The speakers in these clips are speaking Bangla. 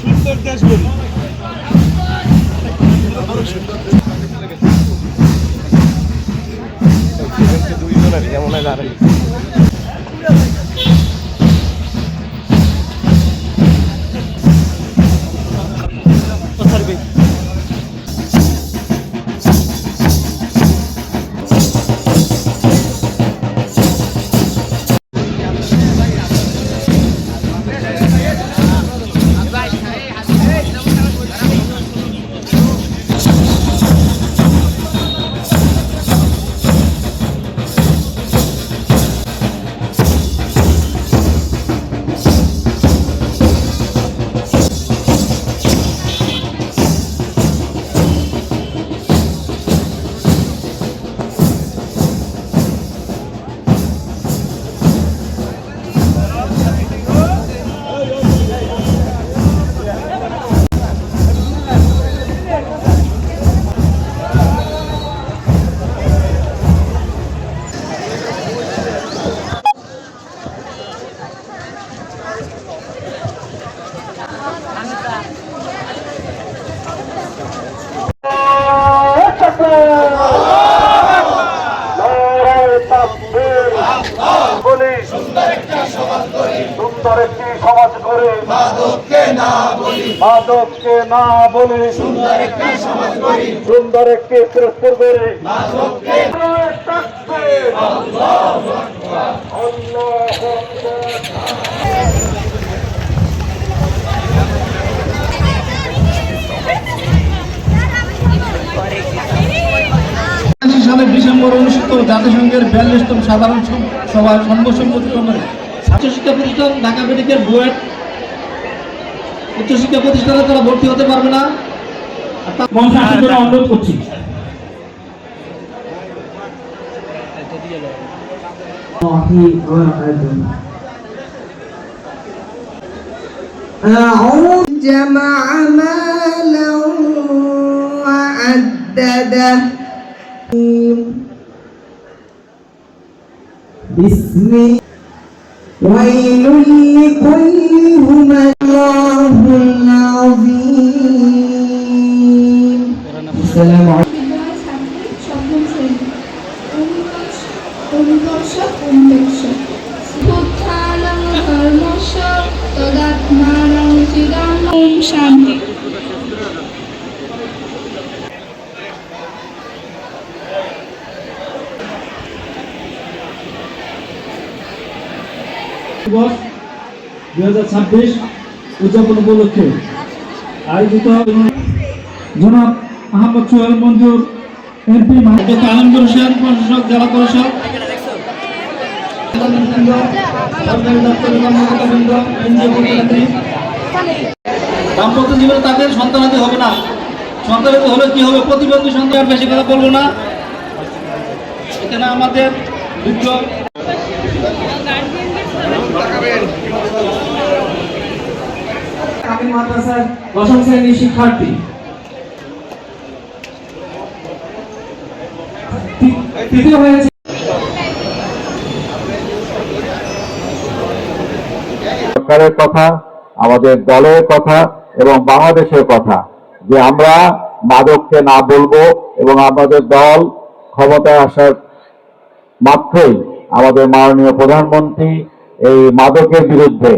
সুন্দর দেশ বলি দুইজনের কেমন দাঁড়াই সুন্দর একটি সমাজ করে মাদককে না বলি সুন্দর একটি সমাজ করি সুন্দর একটি শ্রেষ্ঠ করে মাদককে আল্লাহু আকবার আল্লাহু আকবার। সালের ডিসেম্বর অনুষ্ঠিত জাতিসংঘের 42তম সাধারণ সভা সর্বসম্মতিক্রমে উচ্চশিক্ষা প্রতিষ্ঠান ঢাকা মেডিকেল বুয়েট উচ্চশিক্ষা প্রতিষ্ঠানে তারা ভর্তি হতে পারবে না অনুরোধ করছি। ويل لكل همزة عظيم. السلام عليكم. শান্তি দিবস 2026 উদযাপন উপলক্ষে আয়োজিত জনাব আহমদ সোহেল মঞ্জুর এমপি আলমগীর হোসেন প্রশাসক জেলা পরিষদ দাম্পত্য জীবনে তাদের সন্তানাদি হবে না, সন্তানাদি হলে কি হবে, প্রতিবন্ধী সন্তান। বেশি কথা বলবো না, এখানে আমাদের বিজ্ঞ মাদ্রাসার 10ম শ্রেণীর শিক্ষার্থী তৃতীয় হয়েছে। সরকারের কথা, আমাদের দলের কথা এবং বাংলাদেশের কথা যে আমরা মাদককে না বলবো এবং আমাদের দল ক্ষমতায় আসার মাত্রই আমাদের মাননীয় প্রধানমন্ত্রী এই মাদকের বিরুদ্ধে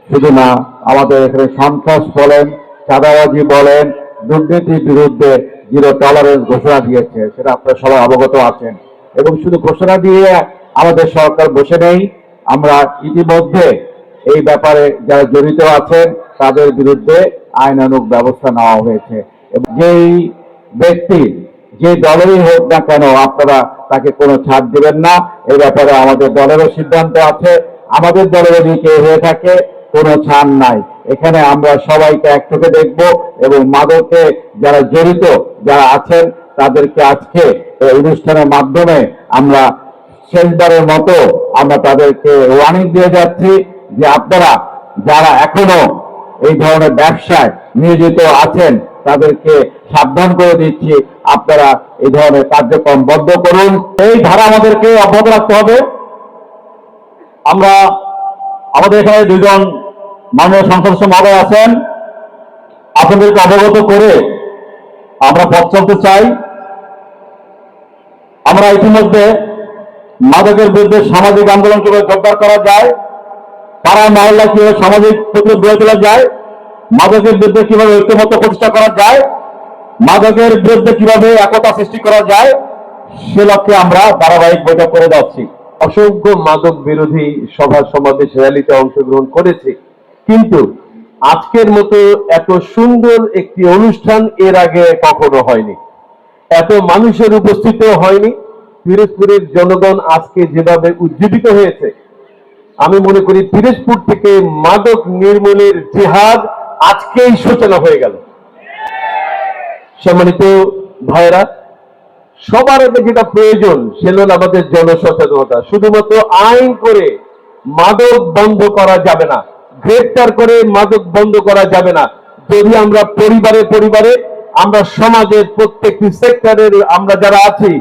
শুধু না আমাদের এখানে সন্ত্রাস বলেন, চাঁদাবাজি বলেন, দুর্নীতির বিরুদ্ধে জিরো টলারেন্স ঘোষণা দিয়েছে, সেটা আপনারা সবাই অবগত আছেন। এবং শুধু ঘোষণা দিয়ে আমাদের সরকার বসে নেই, আমরা ইতিমধ্যে এই ব্যাপারে যারা জড়িত আছেন তাদের বিরুদ্ধে আইনানুগ ব্যবস্থা নেওয়া হয়েছে। এবং যেই ব্যক্তি যে দলেরই হোক না কেন আপনারা তাকে কোনো ছাড় দিবেন না, এই ব্যাপারে আমাদের দলেরও সিদ্ধান্ত আছে। আমাদের দলের যদি কেউ হয়ে থাকে কোনো ছাড় নাই। এখানে আমরা সবাইকে একসাথে দেখব এবং মাদকে যারা জড়িত যারা আছেন তাদেরকে আজকে এই অনুষ্ঠানের মাধ্যমে আমরা শেষবারের মতো আমরা তাদেরকে ওয়ার্নিং দিয়ে যাচ্ছি যে আপনারা যারা এখনো এই ধরনের ব্যবসায় নিয়োজিত আছেন তাদেরকে সাবধান করে দিচ্ছি, আপনারা এই ধরনের কার্যক্রম বন্ধ করুন। এই ধারা আমাদেরকে অব্যাহত রাখতে হবে। আমাদের এখানে দুজন মাননীয় সংসদ সদস্য মহোদয় আছেন, আপনাদেরকে অবগত করে আমরা পথ চলতে চাই। আমরা ইতিমধ্যে মাদকের বিরুদ্ধে সামাজিক আন্দোলন কিভাবে জোরদার করা যায়, পাড়া মহল্লা কিভাবে সামাজিক প্রতিরোধ গড়ে তোলা যায়, মাদকের বিরুদ্ধে কিভাবে ঐক্যমত্য প্রতিষ্ঠা করা যায়, মাদকের বিরুদ্ধে কিভাবে একতা সৃষ্টি করা যায়, সে লক্ষ্যে আমরা ধারাবাহিক বৈঠক করে যাচ্ছি। অসংখ্য মাদক বিরোধী সভা সমাবেশ র্যালিতে অংশগ্রহণ করেছে, কিন্তু আজকের মতো এত সুন্দর একটি অনুষ্ঠান এর আগে কখনো হয়নি, এত মানুষের উপস্থিত হয়নি। পিরোজপুরের জনগণ আজকে যেভাবে উজ্জীবিত হয়েছে, আমি মনে করি পিরোজপুর থেকে মাদক নির্মূলের জিহাদ আজকেই সূচনা হয়ে গেল। সম্মানিত ভাইরা, সবার আগে যেটা প্রয়োজন সেটা হল আমাদের জনসচেতনতা। শুধুমাত্র আইন করে মাদক বন্ধ করা যাবে না, গ্রেফতার করে মাদক বন্ধ করা যাবে না। যদি আমরা পরিবারে পরিবারে, আমরা সমাজের প্রত্যেকটি সেক্টরের আমরা যারা আছি,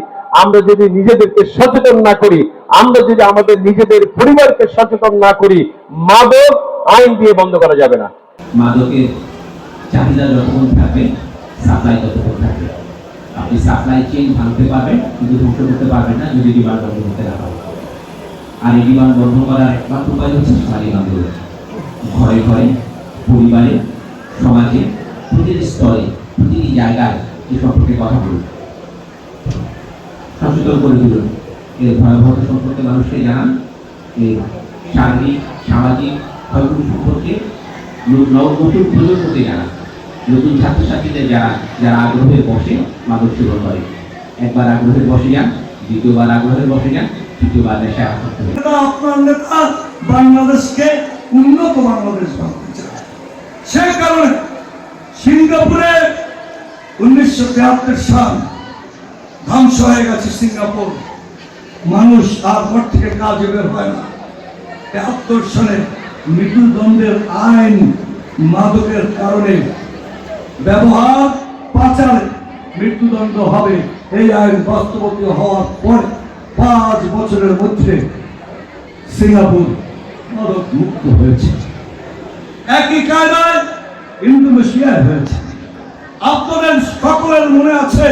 আমরা যদি নিজেদেরকে সচেতন না করি, আমরা যদি আমাদের নিজেদের পরিবারকে সচেতন না করি, মাদক আইন দিয়ে বন্ধ করা যাবে না। মাদকের চাহিদা যতক্ষণ থাকবে, সাপ্লাই ততক্ষণ থাকবে। আপনি সাপ্লাই চেইন ভাঙতে পারবেন, কিন্তু ধ্বংস করতে পারবেন না যদি ডিমান্ড বন্ধ করতে না পারেন। আর এই ডিমান্ড বন্ধ করার একমাত্র উপায় হচ্ছে সামাজিক আন্দোলন। ঘরে ঘরে, পরিবারে, সমাজে, প্রতিটি স্তরে, প্রতিটি জায়গায় এই সম্পর্কে কথা বলুন, সচেতন করে তুলুন। এর ভয়াবহতা সম্পর্কে মানুষকে জানান, এর শারীরিক সামাজিক ক্ষয়ক্ষতি সম্পর্কে নতুন প্রজন্মকে জানান, নতুন ছাত্রছাত্রীদের যারা আগ্রহে বসে মাদক সেবন করে। একবার আগ্রহে বসে যান, দ্বিতীয়বার আগ্রহে বসে যান, তৃতীয়বার নেশায় আসক্ত হয়ে যান। আপনার নেতা বাংলাদেশকে উন্নত বাংলাদেশ বানাতে চায়। সে কারণে সিঙ্গাপুরে 1973 সাল ধ্বংস হয়ে গেছে সিঙ্গাপুর। মানুষ আর ঘর থেকে কাজে বের হয় না। 73 সালে মৃত্যুদণ্ডের আইন মাদকের কারণে ব্যবহার, পাচারে মৃত্যুদণ্ড হবে। এই আইন বাস্তবায়িত হওয়ার পর 5 বছরের মধ্যে সিঙ্গাপুর মাদক মুক্ত হয়েছে। একই কায়দায় ইন্দোনেশিয়ায় হয়েছে। আপনাদের সকলের মনে আছে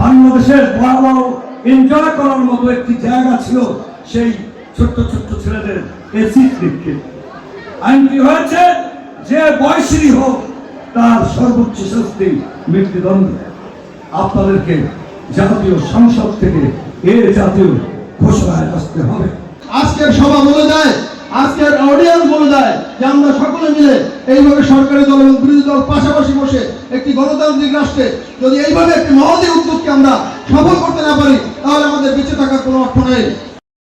বাংলাদেশের ভয়াবহ এনজয় করার মতো একটি জায়গা ছিল, সেই ছোট্ট ছোট্ট ছেলেদের এসিড নিক্ষেপ। আইনটি হয়েছে যে বয়সী হোক তার সর্বোচ্চ শাস্তি মৃত্যুদণ্ড। আপনাদেরকে জাতীয় সংসদ থেকে এ জাতীয় ঘোষণায় আসতে হবে। আজকের সভা বলে দেয়, আজকের অডিয়েন্স বলে দেয় যে আমরা সকলে মিলে এইভাবে সরকারি দল এবং বিরোধী দল পাশাপাশি বসে একটি গণতান্ত্রিক রাষ্ট্রে যদি এইভাবে একটি মহতী উদ্যোগকে আমরা সফল করতে না পারি, তাহলে আমাদের বেঁচে থাকার কোনো অর্থ নেই।